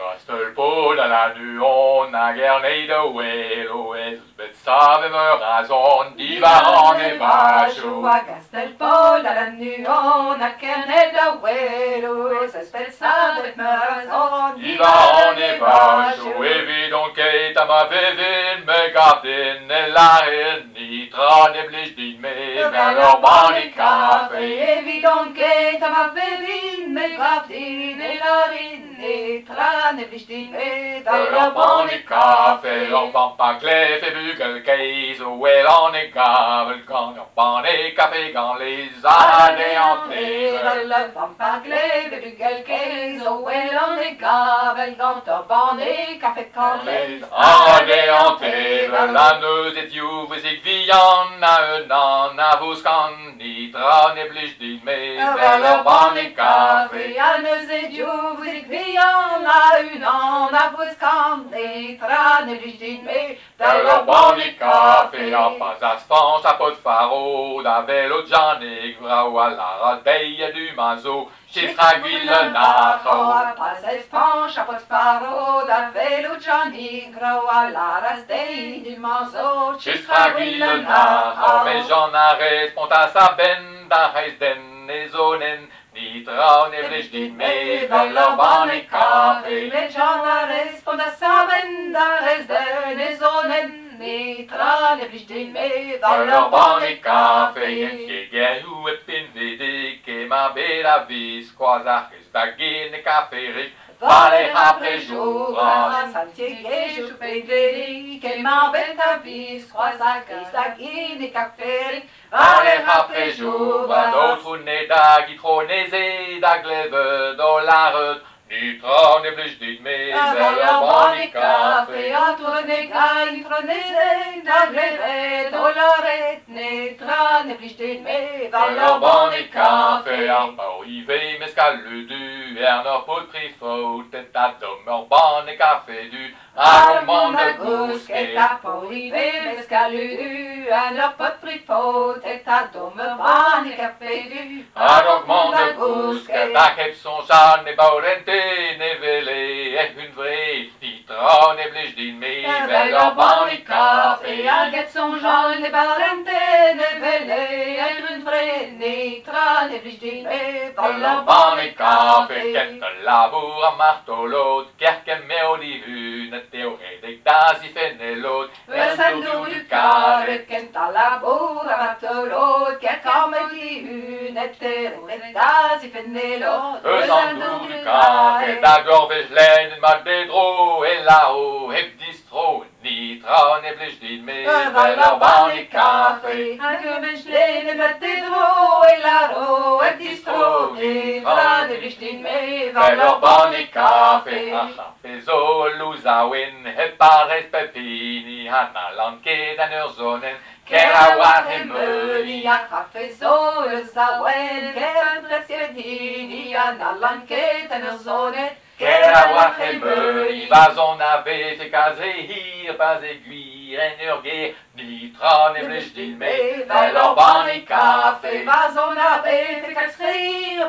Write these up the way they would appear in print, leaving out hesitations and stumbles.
Gastelpå la nuon nager neide welo bet save me razon di va en evacho. Gastelpå la nuon nager neide welo bet save me razon di va en evacho. Evidon ket a ma vevin me garden la ni tra ne blich din me ver bani café. Evidon ket a ma vevin me garden la ni tra ne blich din me ver bani café. Or van pa glef e bugel keis o el an e gavel gant or bani café gant les années entrées. Van pa glef e bugel keis o el an e gavel gant or bani café gant les années entrées. La neus et you vous ik vian na un an a vos kan ni tra ne blich din me ver bani café. A neus et you vous ik vian na un an a vos kan ni tra ne blich din me ver bani café. A pas as fans a pot faro da velo janek vrao a la radeille du mazo chez fragville nacho. Pas as fans a pot faro da velo janek vrao a la radeille du mazo chez fragville nacho. Mais j'en arrête pont à sa ben da reis den e zonen ni tra ne blich din me ver bani café. Mais j'en arrête pont à sa ben da reis den e zonen ni tra ne blich din me ver bani café. En ke ou e pin vede ke ma bela vis quas a res da gin e café vale apre jour. Santiago chupei que ma beta vis croisa da guine café vale apre jour. D'autres ne da gitronese da gleve do la ret ni tra ne blich din me ver bani café. a tourne gain tronese da gleve do la ret ne tra ne blich din me ver bani café. Ar pa ive mescal le du nor pot pri faute et a dom bani café du a mon de gousket a pa ive mescal du nor pot pri faute et a dom bani café du a mon de gousket a kep son jan ne baurente ne vele e un vrai ni tra ne blich din me ver bani café. a get son jan ne baurente ne vele e un vrai ni tra ne blich din me ver bani café. Kent labour a martolot kerken meo di hun et teo redek da si fenelot Versandur du carre kent a labour a matolot kerken meo di hun et teo redek da si fenelot Versandur du carre da gorvej len ma bedro e lao hep distro ni tra ne blich din me ver bani café. a gorvej len ma bedro e lao hep distro ni tra ne blich din me ver bani café. A chafe zo louzaouen et pares pepini hana lanke dan ur zonen ker a war e meuli. a chafe zo louzaouen ker pressedini a lanket an ur zonet ker a war e meuli. Vas on ave te kaze hir pas aiguille en ur ger ni tra ne blich din me ver bani café. Vas on ave te kaze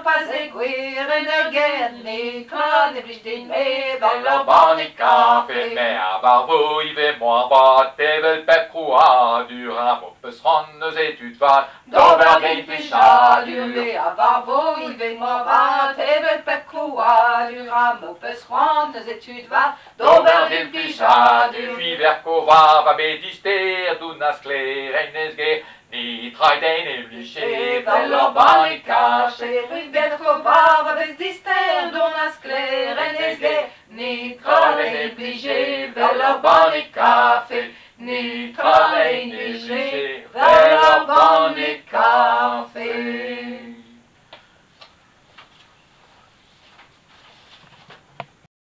pas aiguille en ur ger ni tra ne blich din me ver bani café. Me a varvo ive moa bat tevel pep croa dur a mo peus ran neus etud vat d'ober gein picha dur me a varvo ive moa bat tevel pep croa dur a mo peus ran neus etud vat d'ober gein picha dur fi ver kovar va bedister d'un as kler en esge ni traiden e bliche ver bani café. Ver kovar va bedister d'un as kler en esge ni traiden e bliche ver bani